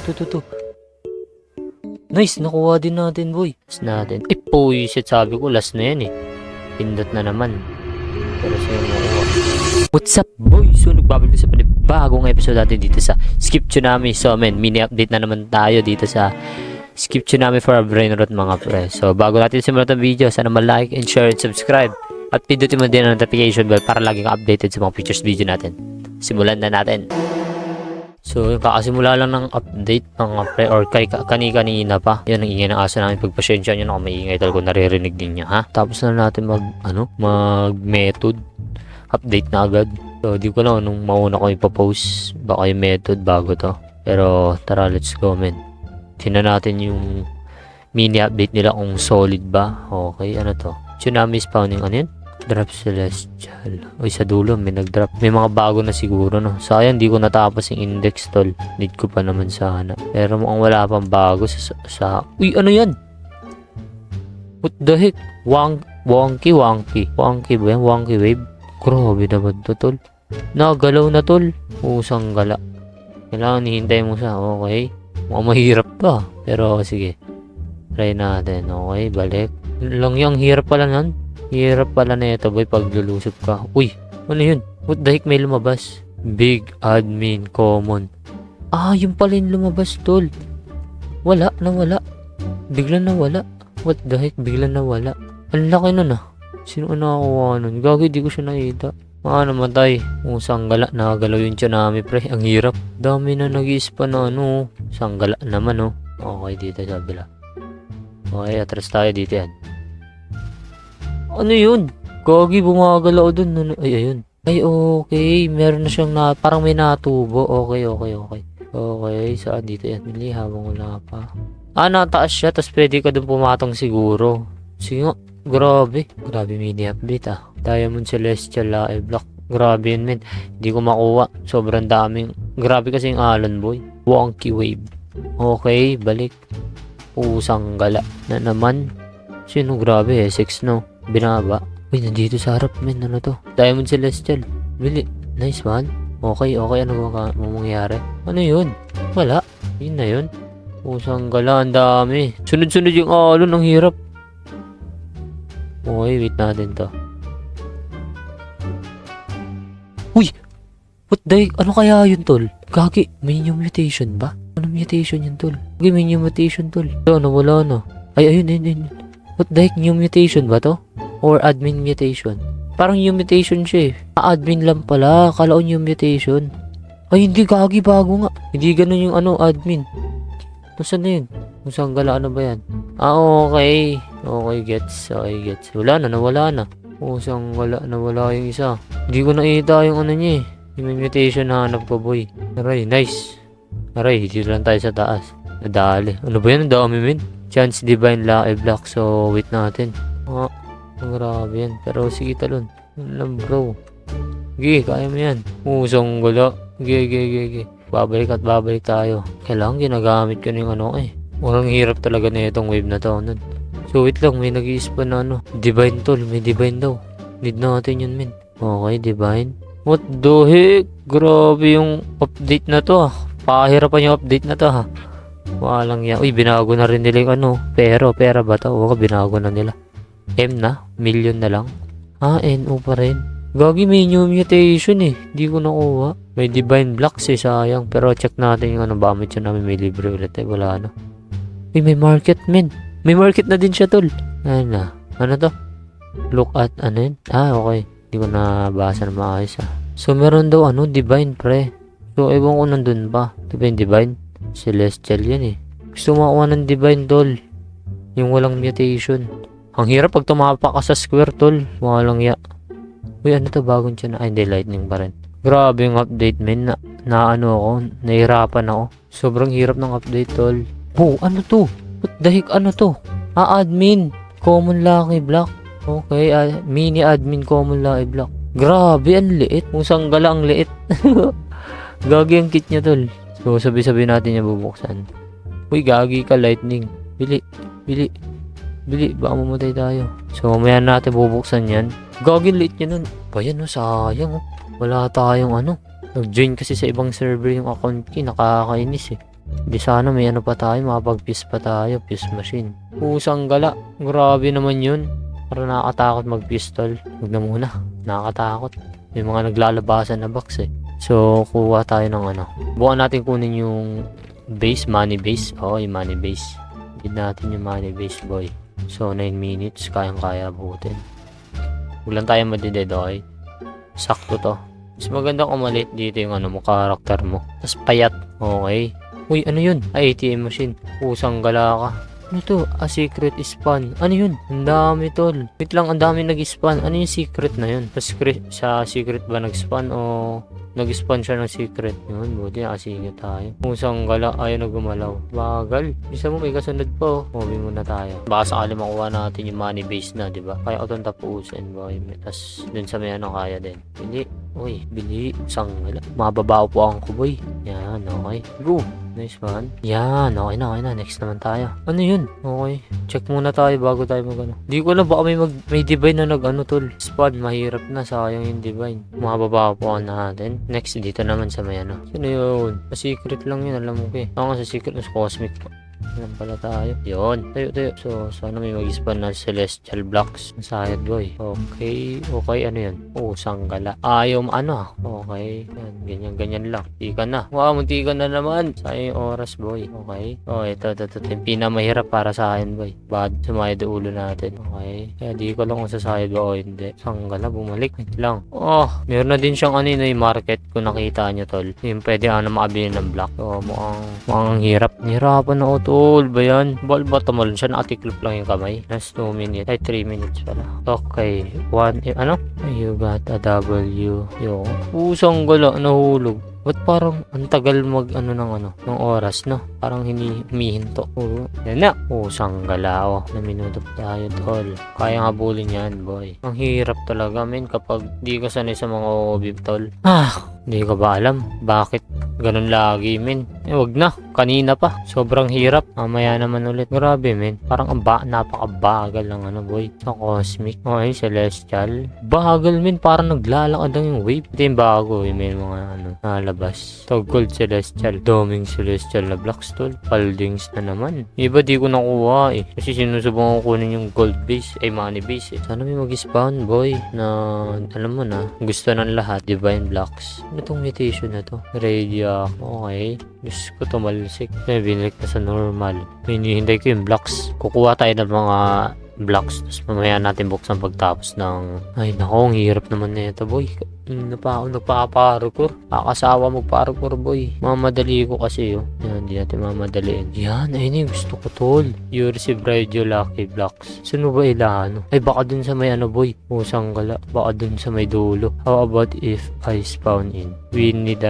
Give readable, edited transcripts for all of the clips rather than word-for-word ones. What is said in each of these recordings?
to. Nice, nakuha din natin, boy. Last natin. Ay, shit, sabi ko, last na yan eh. Pindot na naman. Pero siya yung nakuha. What's up, boy? So, nagbabalik sa panibagong episode natin dito sa Skip Tsunami. So, mini update na naman tayo dito sa Skip Tsunami for a Brain Rot, mga pre. So, bago natin simulan ang video, sana ma-like and share and subscribe. At pindutin mo din ang notification bell para laging updated sa mga features video natin. Simulan na natin. So, yung kakasimula lang ng update mga pre, or kanina pa. Yan ang ingay ng aso namin. Pagpasyensya nyo na kung may ingay talaga naririnig din niya, ha? Tapos na natin mag-method. Update na agad. So, di ko lang nung mauna ko ipapost. Baka yung method bago to. Pero, tara, let's go, men. Tingnan natin yung mini update nila kung solid ba. Okay, ano to? Tsunami spawning, ano yun? Drop celestial. Uy, sa dulo may nag-drop. May mga bago na siguro, no? Sayang di ko natapos yung index, tol. Need ko pa naman sana. Pero mukhang wala pang bago sa... Uy, ano yan? What the heck? Wonky. Wonky ba yan? Wonky wave? Grabe naman to, tol. Nagalaw na, tol. Usang gala. Kailangan hihintay mo siya. Okay. Mukhang mahirap pa. Pero sige. Try natin. Okay, balik. Lang yung hirap pala nan. Hirap pala na ito, boy, pag lulusob ka. Uy, ano yun? What the heck, may lumabas? Big admin common. Ah, yung pala yung lumabas, tol. Nawala. Bigla nawala. What the heck, bigla nawala. Ang laki nun, ah. Sino nakakuha nun? Gagawin, di ko siya nakita. Namatay. Sanggala, nakagalaw yung tsunami, pre. Ang hirap. Dami na nag-i-spa na, ano. Sanggala naman, oh. Okay, dito sa bila. Okay, atras tayo dito yan. Ano yun? Gagi, bumagalaw dun. Ay, ayun. Ay, okay. Meron na siyang parang may natubo. Okay. Okay, saan dito yan? Mili, habang wala pa. Nataas siya. Tapos pwede ka dun pumatong siguro. Sige nga. Grabe. Grabe mini update, ah. Diamond Celestial Live Block. Grabe yun, men. Hindi ko makuha. Sobrang daming. Grabe kasi yung Alon, boy. Wonky wave. Okay, balik. Pusang gala na naman. Sino? Grabe, S6, no? Binaba. Uy, nandito sa harap, men. Ano to? Diamond Celestial. Bili. Nice, man. Okay. Ano mangyari? Ano yun? Wala. Yun na yun. Pusang gala. Ang dami. Sunod-sunod yung alon. Ang hirap. Okay, wait natin to. Uy! What the heck? Ano kaya yun, tol? Gagi, may new mutation ba? Ano mutation yun, tol? Gagi, may new mutation, tol. Wala na. Ay, ayun. What the heck? New mutation ba to? Or admin mutation? Parang new mutation siya eh. Admin lang pala. Akala ko new mutation. Ay, hindi, gagi, bago nga. Hindi ganun yung admin. Nasaan na yun? Kung saan gala, ano ba yan? Okay. Okay, gets. Wala na, nawala na. Saan gala, nawala yung isa. Hindi ko nakita yung niya eh. Yung mutation na hanap ko, boy. Aray, nice. Aray, dito lang tayo sa taas. Nadali. Ano ba yan? Ang dami, min. Chance Divine Live Block. So, wait natin. Grabe yan. Pero sige, talon. Alam, bro. Sige, kaya mo yan. Usang gula. Sige. Babalik tayo. Kailangan ginagamit ko na yung eh. Walang hirap talaga na itong wave na to. So, wait lang. May nag-i-spawn na Divine, tol. May Divine daw. Need natin yun, min. Okay, Divine. What the heck? Grabe yung update na to, ah. Pahirapan yung update na to, ha. Walang yan. Uy, binago na rin nila yung pera ba to? Oo, binago na nila. M na? Million na lang? NO pa rin. Gagi, may new mutation eh. Di ko nakuha. May Divine Blocks eh, sayang. Pero check natin yung bamit siya namin. May libre ulit eh. Wala na. Uy, may market, men. May market na din siya, tol. Ano to? Look at, ano yun? Okay. Di ko nabasa na maayos, ah. So, meron daw, Divine, pre. So, ewan ko nandun ba? Divine? Celestial yan eh. Gusto makuha ng Divine, tol. Yung walang mutation. Ang hirap pag tumapak ka sa square, tol. Walang ya. Uy, ano to? Bagong siya na. Ay, hindi. Lightning pa rin. Grabe yung update, men. Nahirapan ako. Sobrang hirap ng update, tol. Ano to? What the heck? Ano to? Admin. Common Lucky Block. Okay, mini admin Common Lucky Block. Grabe, ang liit. Musang gala ang liit. Gagi ang kit niya, tol. So, sabi natin yung bubuksan. Uy, gagi ka, lightning. Bili. Baka mamatay tayo. So, mamaya natin bubuksan yan. Gagi, liit niya nun. Yan, sayang. Wala tayong Nag-join kasi sa ibang server yung account ko. Nakakainis eh. Di sana may ano pa tayo, makapag-fuse pa tayo, fuse machine. Pusang gala. Grabe naman yun. Parang nakakatakot mag-pistol. Huwag na muna. Nakakatakot. May mga naglalabasan na box eh. So, kuha tayo ng ano. Bukan natin kunin yung base, money base. Oo, yung money base. Need natin yung money base, boy. So, 9 minutes. Kayang-kaya abutin. Huwag lang tayo madided, okay? Sakto to. Mas maganda kung maliit dito yung ano mo, karakter mo. Tapos payat. Okay. Uy, ano yun? Ay, ATM machine. Pusang gala ka. Ano to? A secret spawn. Ano yun? Ang dami tol. Wait lang, ang dami nag-spawn. Ano yung secret na yun? Sa secret ba nag-spawn o nag-spawn siya ng secret? Yun, buti nakasingit tayo. Pusang gala, ayaw na gumalaw. Bagal. Bisa mo may kasunod pa oh. Movie muna tayo. Baka sakali makuha natin yung money base na, di ba? Kaya ko itong tapusin, boy. Tapos dun sa may ano kaya din. Bili. Uy, bili. Pusang gala. Mababao po ang kuboy. Yan, okay. Go. Nice one. Yan, okay na. Next naman tayo. Ano yun? Okay. Check muna tayo bago tayo magano. Di ko alam baka may divine na nag-ano tol. Spawn, mahirap na. Sayang yung divine. Mababa po natin. Next, dito naman sa may ano. Sino yun? Sa secret lang yun, alam mo ko eh. Ako nga sa secret, mas cosmic po. Alam pala tayo. Yun. Tayo. So, sana may mag-spawn na celestial blocks. Masayad boy. Okay. Ano yun? Sanggala. Ayaw ano. Okay. Yan. Ganyan lang. Tika na. Wow, munti ka na naman. Sayang yung oras boy. Okay. Oh, ito. Yung pinamahirap para sa akin boy. Bad sumayad ulo natin. Okay. Kaya di ko lang kung sasayad ba o hindi. Sanggala. Bumalik. Wait lang. Oh, meron na din siyang ano yung market kung nakita nyo tol. Yung pwede makabili ng block. So, mukhang hirap. Hirapan na tol ba yan? Ball bottom mo siya, nakatiklop lang yung kamay. Last 2 minutes. Ay, 3 minutes pala. Okay. Ano? You got a W. Yung pusang gala, nahulog. Ba't parang ang tagal ng oras, no? Parang humihinto. Yan na. Sanggala, oh. Na minuto pa tayo, tol. Kaya nga bulin yan, boy. Ang hirap talaga, men, kapag di ka sanay sa mga OB, tol. Hindi ko ba alam bakit ganun lagi, men. Wag na. Kanina pa. Sobrang hirap. Mamaya naman ulit. Grabe, men. Parang napakabagal ng boy. Sa cosmic. Okay, celestial. Bagal, men. Parang naglalakad lang yung wave. Ito yung bago, may mga nalabas. Gold celestial. Doming celestial na blocks, tol. Paldings na naman. Iba di ko nakuha, eh. Kasi sinusubukan ko kunin yung gold base. Ay, money base, eh. Sana may mag-spawn, boy. Na, alam mo na, gusto ng lahat. Divine blocks. Ano tong mutation na to? Radiac. Okay. Diyos ko tumalsik. May binalik na sa normal. Hinihintay ko yung blocks. Kukuha tayo ng mga blocks. Tapos mamaya natin buksan pagtapos ng... Ay nako, ang hirap naman na ito boy. Nagpaparkour. Kakasawa mo parkour boy. Mamadali ko kasi Yan, hindi natin mamadaliin. Yan, ayun yung gusto ko tol. You receive radio lucky blocks. Sino ba ilano? Ay baka dun sa may boy. Sanggala. Baka dun sa may dulo. How about if I spawn in? We need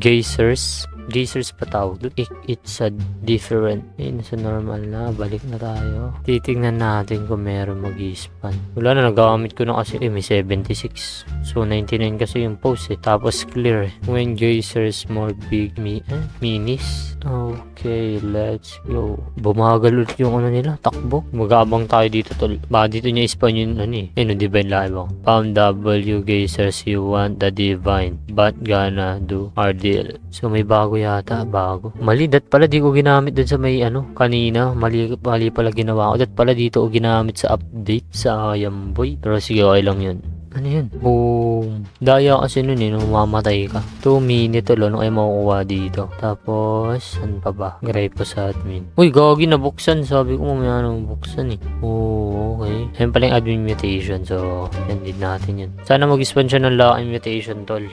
geysers. Geysers pa tawag doon. It's a different. Nasa normal na. Balik na tayo. Titingnan natin kung meron mag-spawn. Wala na, nagamit ko na kasi may 76. So 99 kasi yung post Tapos clear. When geysers more big minis. Okay, let's go. Bumagal ulit yung nila. Takbo. Magabang tayo dito tol. Baka dito niya spawn yung divine live Found W geysers you want the divine. But gonna do our deal. So may bago yata. Mali. Dat pala di ko ginamit dun sa may kanina. Mali pala ginawa ko. Dat pala dito ko ginamit sa update sa Boy. Pero sige, okay lang yun. Ano yun? Boom. Daya kasi nun mamatay ka. 2 minutes ano kayo makukuha dito. Tapos, saan pa ba? Gray pa sa admin. Uy, gagi nabuksan. Sabi ko mamaya nang buksan okay. Ayun pala yung admin mutation. So, need natin yun. Sana mag-spawn siya ng laking mutation, tol.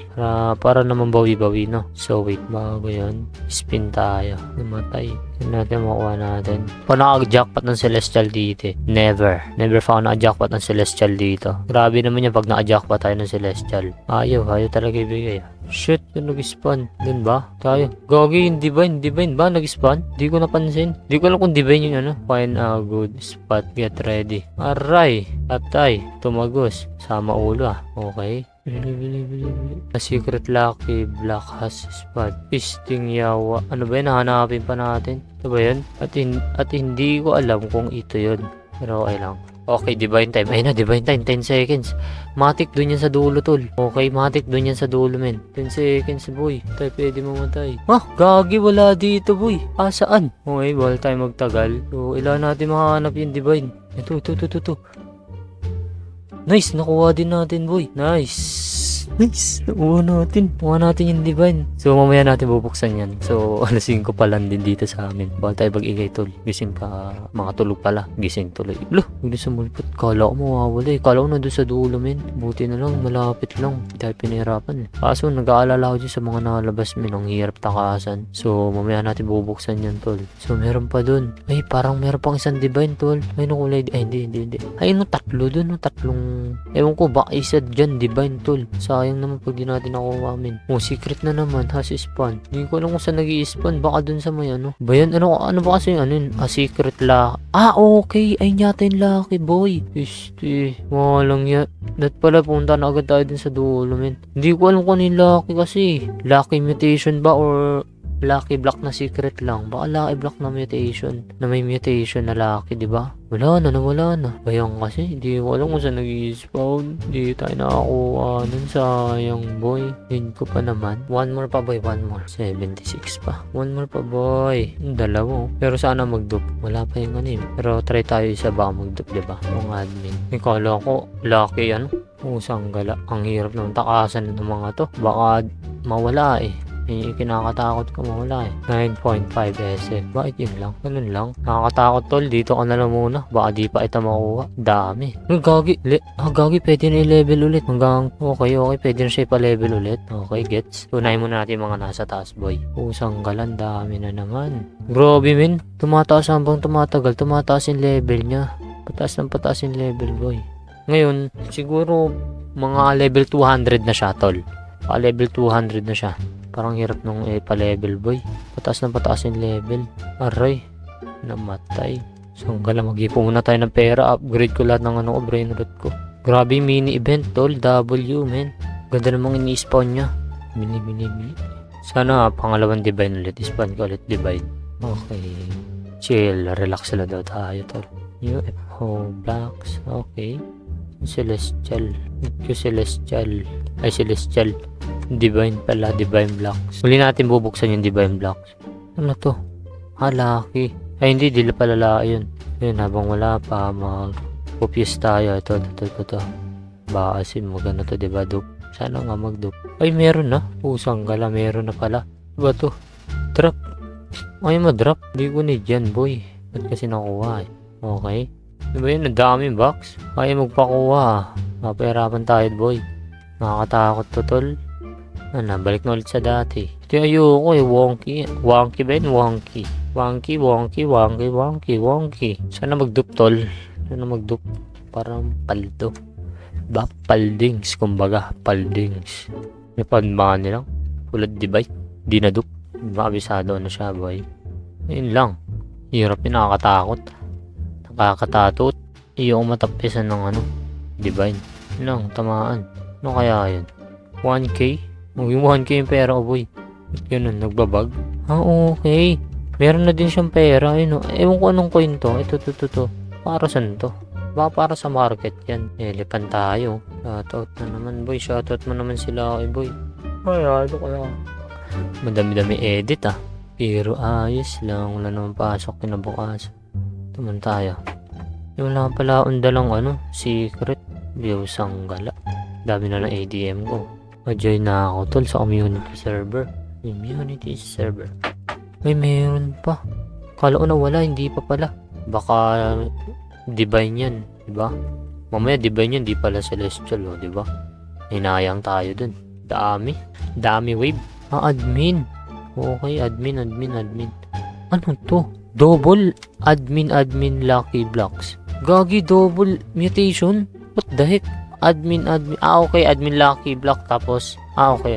Para naman bawi-bawi, no? So, wait. Bago yun. Spin tayo. Namatay. Yun natin makuha natin. Pa naka-jackpot ng celestial dito Never pa ako naka-jackpot ng celestial dito. Grabe naman yan pag naka-jackpot tayo ng celestial. Ayaw talaga ibigay Shit, yung nag-spawn. Dun ba? Tayo. Gagi yung divine ba nag-spawn? Di ko napansin. Di ko alam kung divine yung Find a good spot. Get ready. Aray. Atay. Tumagos. Sama ulo Okay. Bili. A secret lucky block has spot. Pisting yawa. Ano ba yun? Hahanapin pa natin. Ito ba yun? At hindi ko alam kung ito yun. Pero okay lang. Okay, divine time. Ayun na, divine time. 10 seconds. Matik dun yan sa dulo, tol. Okay, matik dun yan sa dulo, men. 10 seconds, boy. Tayo pwede mamatay. Gagi, wala dito, boy. Saan? Okay, wala tayo magtagal. So, ilan natin makahanap yung divine. Ito. Nice, nakuha din natin, boy. Nice. Nakuha natin yung divine. So, mamaya natin bubuksan yan. So, alas 5 pa lang din dito sa amin. Bawal tayo pag-igay, tol. Gising pa, makatulog pala. Gising tuloy. Bigla sumulpot. Kala ko mawawala eh. Kala ko nandun sa dulo, men. Buti na lang, malapit lang. Hindi tayo pinahirapan eh. Kaso, nag-aalala ko dyan sa mga nalabas, men. Ang hirap takasan. So, mamaya natin bubuksan yan, tol. So, meron pa dun. Ay, parang meron pang isang divine, tol. Ay, nakulay. Ay, hindi. Ay, tatlo dun. Tatlong. Ewan ko, baka isa dyan, divine, tol. Sayang naman pag di natin nakuha, men. Secret na naman. Has spawn. Hindi ko alam kung saan nag-i-spawn. Baka dun sa may ano. Ba yan? Ano ba kasi yung secret lock? Okay. Ayun yata yung lucky, boy. Walang yan. Dat pala, punta na agad tayo dun sa dulo, men. Hindi ko alam kung ano yung lucky kasi. Lucky mutation ba or lucky block na secret lang? Baka lucky block na mutation. Na may mutation na lucky, di ba? Wala na. Bayang kasi, hindi ko alam kung saan nag-i-spawn. Hindi tayo nakakuha nun. Sayang, boy. Yun ko pa naman. One more pa, boy. 76 pa. One more pa, boy. Dalawa. Pero sana mag-dup. Wala pa yung ano. Pero try tayo isa baka mag-dup, diba? Kung admin. Kala ko, lucky Usang gala. Ang hirap naman takasan ng mga to. Baka mawala eh. Kinakatakot ka mawala eh. 9.5 SF. Bakit yun lang? Ganun lang. Nakakatakot, tol. Dito ka na lang muna. Baka di pa ito makuha. Dami. Gagi. Pwede na i-level ulit. Hanggang okay. Pwede na siya pa-level ulit. Okay, gets. Tunayin muna natin mga nasa taas, boy. Pusang galan. Dami na naman. Grabe, men. Tumataas hanggang tumatagal. Tumataas yung level niya. Pataas yung level, boy. Ngayon, siguro mga level 200 na siya, tol. Level 200 na siya. Parang hirap nung pa-level, boy. Pataas yung level. Aray. Namatay. So, hanggang mag-ipo muna tayo ng pera. Upgrade ko lahat ng brain rot ko. Grabe yung mini event, tol. W, men. Ganda namang ini-spawn niya. Mini. Sana pangalawang divine ulit. Spawn ko ulit divine. Okay. Chill. Relax lang daw tayo, tol. UFO blocks. Okay. Celestial. Celestial. Divine pala, divine blocks. Muli natin bubuksan yung divine blocks. Ano to? Lucky. Ay, hindi, di pala yun. Yun, habang wala pa, mag-copious tayo. Ito. Baka kasi maganda to, diba, dup? Sana nga mag-dup. Ay, meron na. Pusang gala, meron na pala. Diba to? Drop. Ay, ma-drop. Hindi ko need yan, boy. Ba't kasi nakuha eh? Okay. Diba yun, ang daming box? Kaya magpakuha. Mapahirapan tayo, boy. Nakakatakot to, tol. Balik na ulit sa dati. Ito ayoko eh, wonky. Wonky ba yun? Wonky. Sana mag-dup, tol. Parang paldo. Paldings, kumbaga. Paldings. May panbangan nilang. Pulad divide. Di na dup. Makabisado na siya, boy. Ayun lang. Hirap yun, nakakatakot. Nakakatatot. Iyo matapisan ng divine. Yun lang, tamaan. Ano kaya yun? 1K? Yung 1K yung pera ko, boy. Ganun, nagbabag. Okay. Meron na din siyang pera. Ewan ko anong coin to. Ito. Para saan to? Baka para sa market yan. Lipan tayo. Shoutout na naman, boy. Shoutout mo naman sila, boy. Kaya. Madami-dami edit, pero ayos lang. Wala naman pasok kinabukas. Tuman tayo. Wala pala undalang secret. Biyosang gala. Dami na ng ADM ko. Join na ako, tol, sa community server. Ay, meron pa. Kala ko na wala, hindi pa pala. Baka divine yan, diba? Mamaya divine yan, di pala celestial, diba? Hinayang tayo dun. Dami wave. Admin. Okay, admin. Ano to? Double admin lucky blocks. Gagi, double mutation? What the heck? Admin. Okay, admin lucky block. Tapos, okay.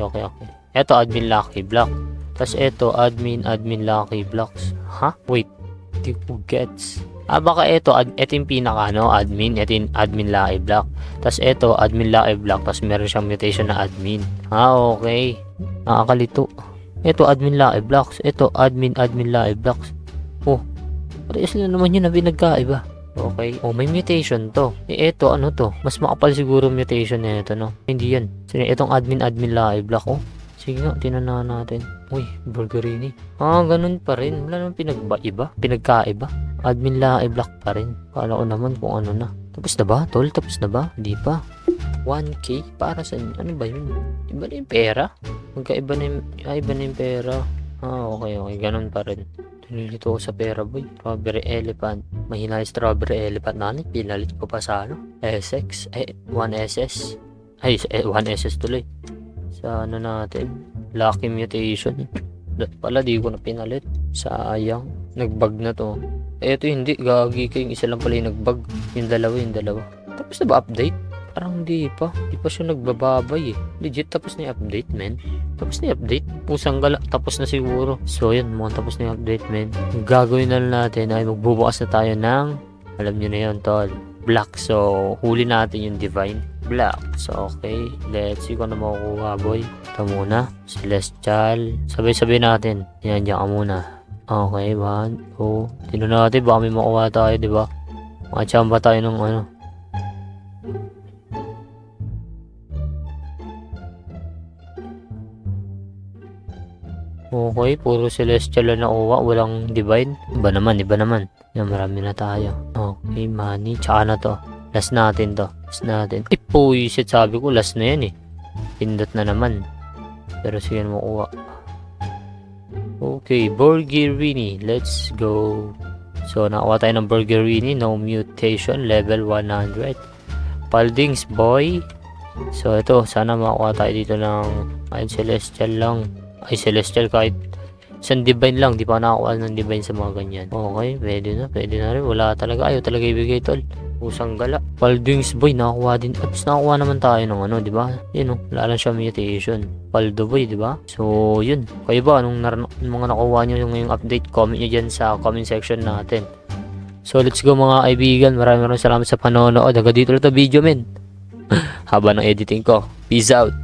Ito, admin lucky block. Tapos, ito, admin lucky blocks. Wait. Di ko gets. Baka ito yung pinaka, admin. Ito yung admin lucky block. Tapos, ito, admin lucky block. Tapos, meron siyang mutation na admin. Okay. Nakakalito. Ito, admin lucky blocks. Ito, admin lucky blocks. Parehas na naman yun na pinagkaiba. Okay. Oh, may mutation to. Eto, ano to? Mas makapal siguro mutation na ito, no? Hindi yan. Sige, itong admin live block, oh. Sige nga, tinanahan natin. Uy, Burgerini. Ganun pa rin. Wala naman pinagkaiba. Admin live block pa rin. Kala ko naman kung ano na. Tapos na ba, tol? Tapos na ba? Hindi pa. 1K? Para sa ano ba yun? Iba na yung pera? Magkaiba na yung pera. Okay. Ganun pa rin. Nilito ko sa pera, boy. Strawberry elephant. Mahina yung strawberry elephant natin. Pinalit ko pa sa SX. 1SS. 1SS tuloy. Sa ano natin. Lucky mutation. Pala di ko na pinalit. Sayang. Nagbag na to. Eto hindi. Gagi ko yung isa lang pala yung nagbag. Yung dalawa. Tapos na ba update? Parang di pa. Di pa siya nagbababay eh. Legit tapos na yung update, men. Tapos na yung update. Pusang gala. Tapos na siguro. So yun, mukhang tapos na yung update, men. Ang gagawin na lang natin ay magbubukas na tayo ng, alam nyo na yun, tol, black. So, huli natin yung divine black. So, okay. Let's see kung ano makukuha, boy. Ito muna. Celestial. Sabay-sabay natin. Yan, dyan ka muna. Okay, 1, 2. Tignan natin. Baka may makuha tayo, di ba? Makachamba tayo ng ano. Okay, puro celestial na nakuha, walang divine. Iba naman. Yan, marami na tayo. Okay, money. Tsaka na to. Last natin to. Ay, puisit, sabi ko, last na yan eh. Pindot na naman. Pero sige na makuha. Okay, Burgerini. Let's go. So, nakuha tayo ng Burgerini. No mutation. Level 100. Paldings, boy. So, ito. Sana makuha tayo dito ng celestial lang. Ay, celestial kahit isang divine lang. Di pa nakakuha ng divine sa mga ganyan. Okay, pwede na rin. Wala talaga. Ayaw talaga ibigay, tol. Pusang gala. Paldings, boy, nakakuha din. Tapos nakakuha naman tayo ng ano, di ba? Yun, wala lang siya mutation. Paldo, boy, di ba? So, yun. Kayo ba? Anong mga nakuha nyo yung ngayong update? Comment nyo dyan sa comment section natin. So, let's go mga kaibigan. Maraming salamat sa panonood. Hanggang dito lang ito video, men. Haba ng editing ko. Peace out.